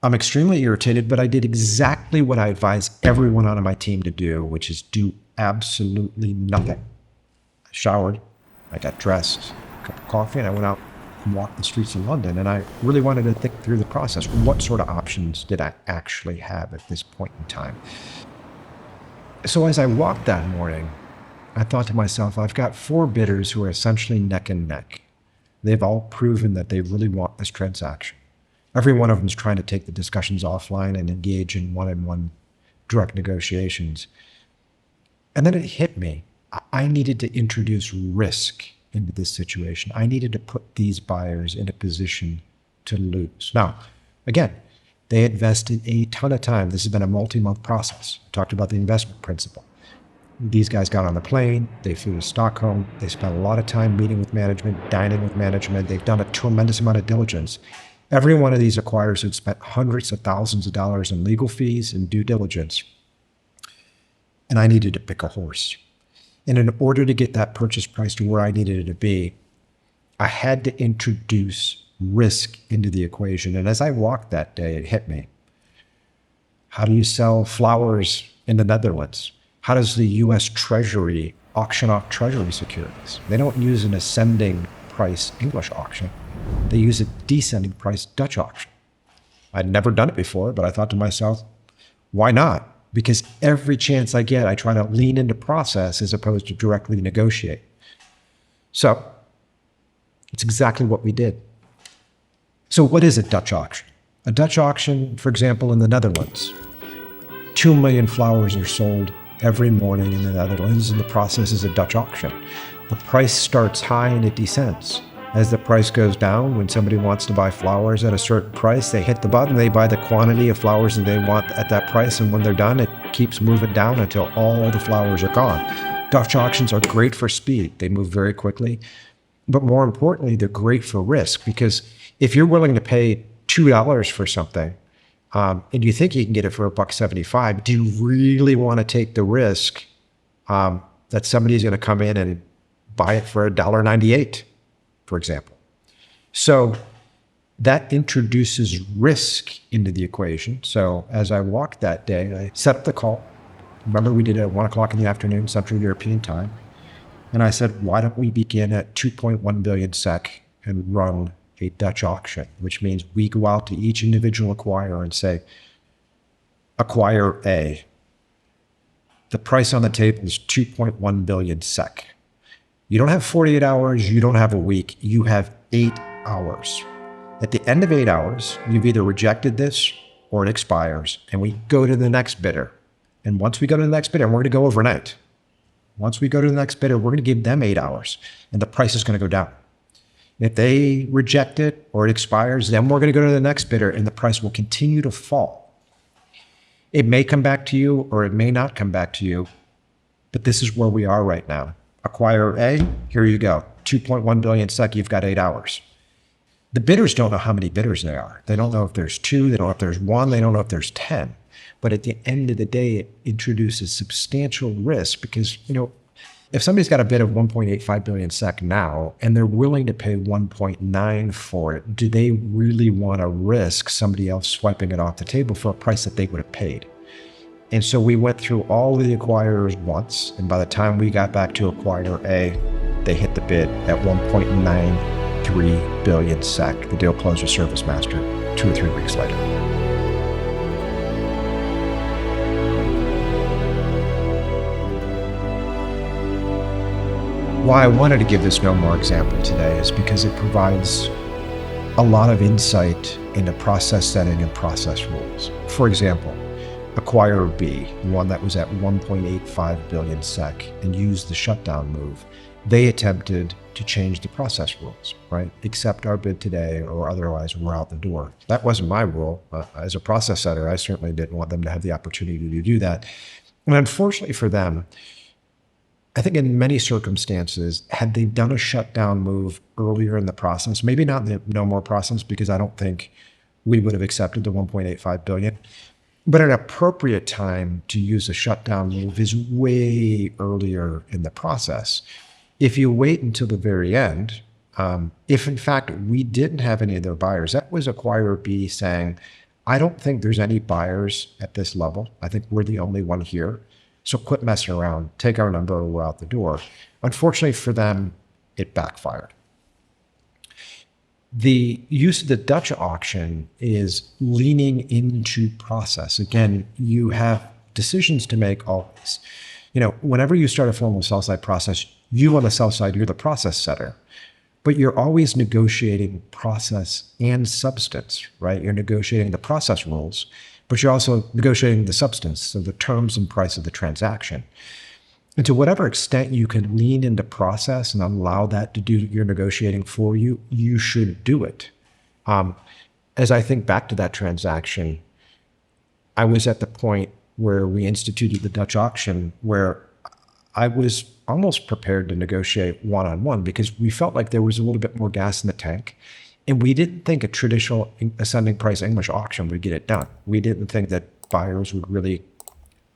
I'm extremely irritated, but I did exactly what I advise everyone on my team to do, which is do absolutely nothing. I showered, I got dressed, a cup of coffee, and I went out and walked the streets of London. And I really wanted to think through the process. What sort of options did I actually have at this point in time? So as I walked that morning, I thought to myself, I've got 4 bidders who are essentially neck and neck. They've all proven that they really want this transaction. Every one of them is trying to take the discussions offline and engage in one-on-one direct negotiations. And then it hit me. I needed to introduce risk into this situation. I needed to put these buyers in a position to lose. Now, again, they invested a ton of time. This has been a multi-month process. I talked about the investment principle. These guys got on the plane, they flew to Stockholm, they spent a lot of time meeting with management, dining with management. They've done a tremendous amount of diligence. Every one of these acquirers had spent hundreds of thousands of dollars in legal fees and due diligence. And I needed to pick a horse. And in order to get that purchase price to where I needed it to be, I had to introduce risk into the equation. And as I walked that day, it hit me. How do you sell flowers in the Netherlands? How does the US Treasury auction off Treasury securities? They don't use an ascending price English auction. They use a descending price Dutch auction. I'd never done it before, but I thought to myself, why not? Because every chance I get, I try to lean into process as opposed to directly negotiate. So it's exactly what we did. So what is a Dutch auction? A Dutch auction, for example, in the Netherlands, 2 million flowers are sold every morning in the Netherlands, and the process is a Dutch auction. The price starts high and it descends. As the price goes down, when somebody wants to buy flowers at a certain price, they hit the button, they buy the quantity of flowers that they want at that price, and when they're done, it keeps moving down until all the flowers are gone. Dutch auctions are great for speed. They move very quickly. But more importantly, they're great for risk, because if you're willing to pay $2 for something, and you think you can get it for $1.75, do you really want to take the risk that somebody's going to come in and buy it for $1.98, for example? So that introduces risk into the equation. So as I walked that day, I set up the call. Remember, we did it at 1 o'clock in the afternoon, Central European time. And I said, why don't we begin at 2.1 billion SEK and run a Dutch auction, which means we go out to each individual acquirer and say, acquire A, the price on the table is 2.1 billion SEK. You don't have 48 hours, you don't have a week, you have 8 hours. At the end of 8 hours, you've either rejected this or it expires, and we go to the next bidder. And once we go to the next bidder, and we're going to go overnight. Once we go to the next bidder, we're going to give them 8 hours, and the price is going to go down. If they reject it or it expires, then we're going to go to the next bidder, and the price will continue to fall. It may come back to you or it may not come back to you, but this is where we are right now. Acquire A, here you go. 2.1 billion SEK, you've got 8 hours. The bidders don't know how many bidders there are. They don't know if there's 2, they don't know if there's 1, they don't know if there's 10. But at the end of the day, it introduces substantial risk, because, if somebody's got a bid of 1.85 billion SEK now, and they're willing to pay 1.9 for it, do they really want to risk somebody else swiping it off the table for a price that they would have paid? And so we went through all of the acquirers once, and by the time we got back to acquirer A, they hit the bid at 1.93 billion SEK. The deal closed with Service Master 2 or 3 weeks later. Why I wanted to give this Nomor example today is because it provides a lot of insight into process setting and process rules. For example, acquirer B, one that was at 1.85 billion SEK and used the shutdown move, they attempted to change the process rules, right? Accept our bid today or otherwise we're out the door. That wasn't my rule. As a process setter, I certainly didn't want them to have the opportunity to do that. And unfortunately for them, I think in many circumstances, had they done a shutdown move earlier in the process, maybe not in the Nomor process, because I don't think we would have accepted the 1.85 billion, but an appropriate time to use a shutdown move is way earlier in the process. If you wait until the very end, if in fact we didn't have any of their buyers, that was acquirer B saying, I don't think there's any buyers at this level. I think we're the only one here. So quit messing around, take our number, or we're out the door. Unfortunately for them, it backfired. The use of the Dutch auction is leaning into process. Again, you have decisions to make always. Whenever you start a formal sell-side process, you on the sell side, you're the process setter. But you're always negotiating process and substance, right? You're negotiating the process rules, but you're also negotiating the substance, so the terms and price of the transaction. And to whatever extent you can lean into process and allow that to do your negotiating for you, you should do it. As I think back to that transaction, I was at the point where we instituted the Dutch auction where I was almost prepared to negotiate one-on-one because we felt like there was a little bit more gas in the tank. And we didn't think a traditional ascending price English auction would get it done. We didn't think that buyers would really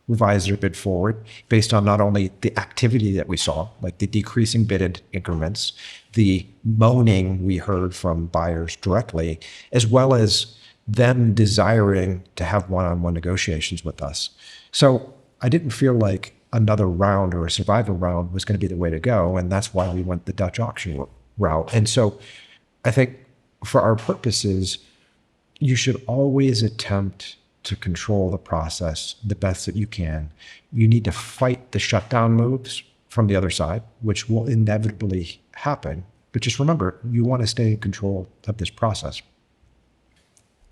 revise their bid forward based on not only the activity that we saw, like the decreasing bid increments, the moaning we heard from buyers directly, as well as them desiring to have one-on-one negotiations with us. So I didn't feel like another round or a survival round was going to be the way to go. And that's why we went the Dutch auction route. And so I think for our purposes, you should always attempt to control the process the best that you can. You need to fight the shutdown moves from the other side, which will inevitably happen. But just remember, you want to stay in control of this process.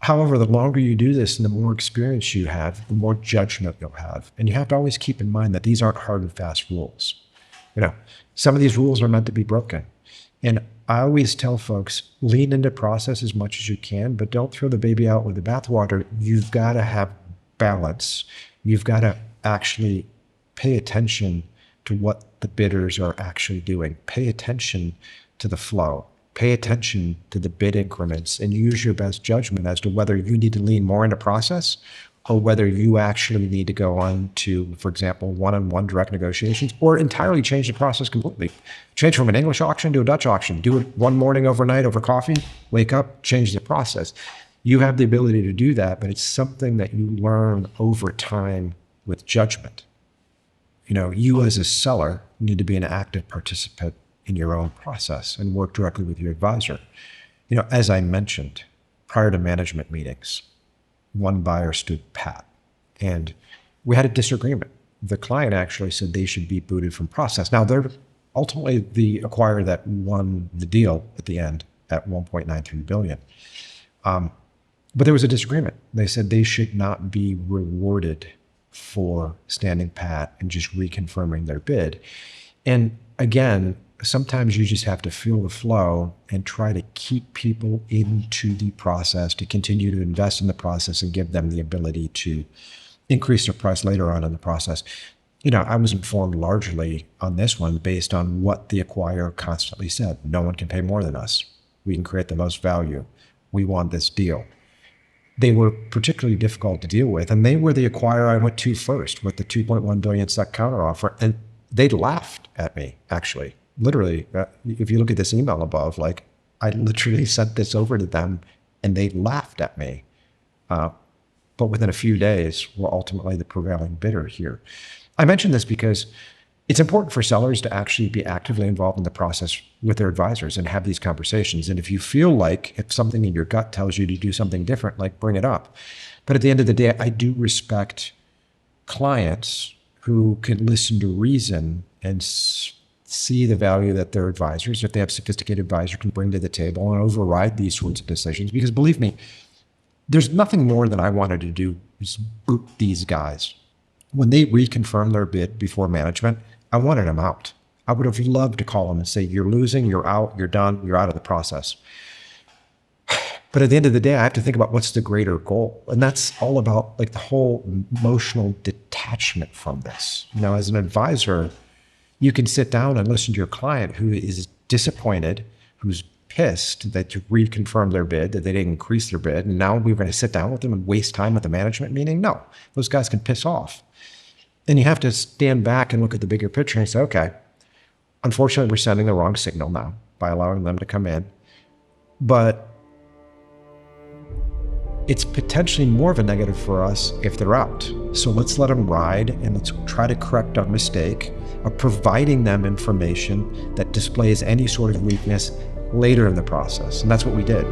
However, the longer you do this and the more experience you have, the more judgment you'll have. And you have to always keep in mind that these aren't hard and fast rules. Some of these rules are meant to be broken. And I always tell folks, lean into process as much as you can, but don't throw the baby out with the bathwater. You've got to have balance. You've got to actually pay attention to what the bidders are actually doing. Pay attention to the flow. Pay attention to the bid increments and use your best judgment as to whether you need to lean more into process or whether you actually need to go on to, for example, one-on-one direct negotiations or entirely change the process completely. Change from an English auction to a Dutch auction. Do it one morning overnight over coffee, wake up, change the process. You have the ability to do that, but it's something that you learn over time with judgment. You as a seller need to be an active participant in your own process and work directly with your advisor. As I mentioned, prior to management meetings, one buyer stood pat and we had a disagreement. The client actually said they should be booted from process. Now, they're ultimately the acquirer that won the deal at the end at $1.93 billion. But there was a disagreement. They said they should not be rewarded for standing pat and just reconfirming their bid. And again, sometimes you just have to feel the flow and try to keep people into the process, to continue to invest in the process and give them the ability to increase their price later on in the process. I was informed largely on this one based on what the acquirer constantly said. No one can pay more than us. We can create the most value. We want this deal. They were particularly difficult to deal with, and they were the acquirer I went to first with the 2.1 billion SEK counteroffer, and they laughed at me, actually. Literally, if you look at this email above, I literally sent this over to them and they laughed at me. But within a few days, we're ultimately the prevailing bidder here. I mention this because it's important for sellers to actually be actively involved in the process with their advisors and have these conversations. And if you feel like if something in your gut tells you to do something different, bring it up. But at the end of the day, I do respect clients who can listen to reason and see the value that their advisors, if they have sophisticated advisors, can bring to the table and override these sorts of decisions. Because believe me, there's nothing more than I wanted to do is boot these guys. When they reconfirmed their bid before management, I wanted them out. I would have loved to call them and say, you're losing, you're out, you're done, you're out of the process. But at the end of the day, I have to think about what's the greater goal. And that's all about the whole emotional detachment from this. As an advisor, you can sit down and listen to your client who is disappointed, who's pissed that you reconfirmed their bid, that they didn't increase their bid, and now we're going to sit down with them and waste time at the management meeting? No, those guys can piss off. And you have to stand back and look at the bigger picture and say, okay, unfortunately, we're sending the wrong signal now by allowing them to come in. But it's potentially more of a negative for us if they're out. So let's let them ride and let's try to correct our mistake of providing them information that displays any sort of weakness later in the process. And that's what we did.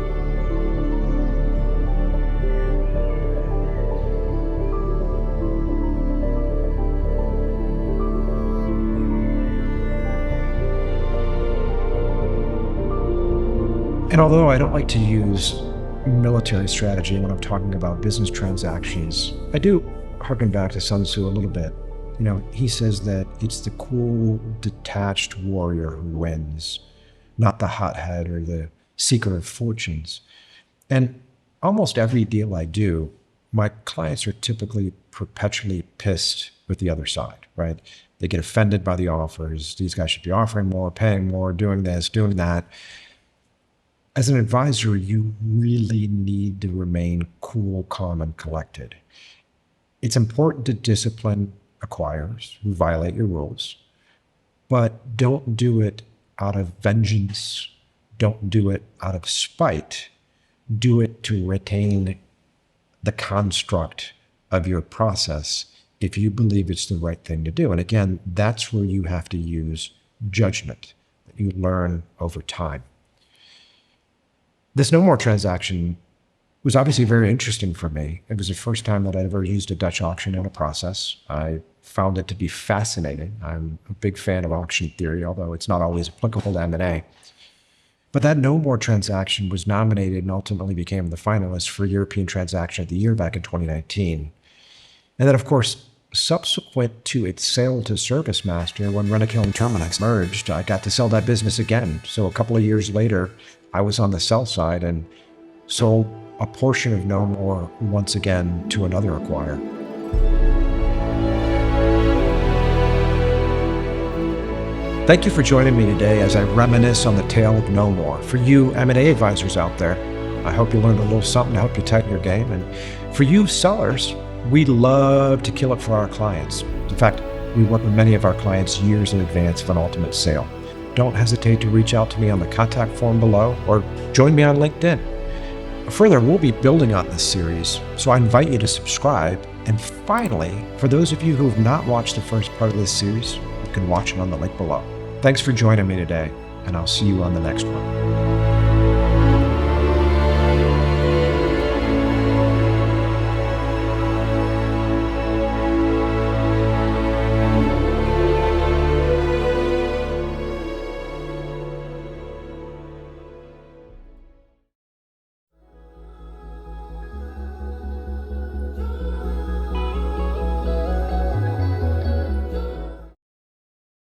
And although I don't like to use military strategy when I'm talking about business transactions, I do harken back to Sun Tzu a little bit. He says that it's the cool, detached warrior who wins, not the hothead or the seeker of fortunes. And almost every deal I do, my clients are typically perpetually pissed with the other side, right? They get offended by the offers. These guys should be offering more, paying more, doing this, doing that. As an advisor, you really need to remain cool, calm, and collected. It's important to discipline acquirers who violate your rules, but don't do it out of vengeance. Don't do it out of spite. Do it to retain the construct of your process if you believe it's the right thing to do. And again, that's where you have to use judgment that you learn over time. This Nomor transaction was obviously very interesting for me. It was the first time that I'd ever used a Dutch auction in a process. I found it to be fascinating. I'm a big fan of auction theory, although it's not always applicable to M&A. But that Nomor transaction was nominated and ultimately became the finalist for European Transaction of the Year back in 2019. And then, of course, subsequent to its sale to ServiceMaster, when Rentokil and Terminix merged, I got to sell that business again. So a couple of years later, I was on the sell side and sold a portion of Nomor once again to another acquirer. Thank you for joining me today as I reminisce on the tale of Nomor. For you M&A advisors out there, I hope you learned a little something to help you tighten your game. And for you sellers, we love to kill it for our clients. In fact, we work with many of our clients years in advance of an ultimate sale. Don't hesitate to reach out to me on the contact form below or join me on LinkedIn. Further, we'll be building on this series, so I invite you to subscribe. And finally, for those of you who have not watched the first part of this series, you can watch it on the link below. Thanks for joining me today, and I'll see you on the next one.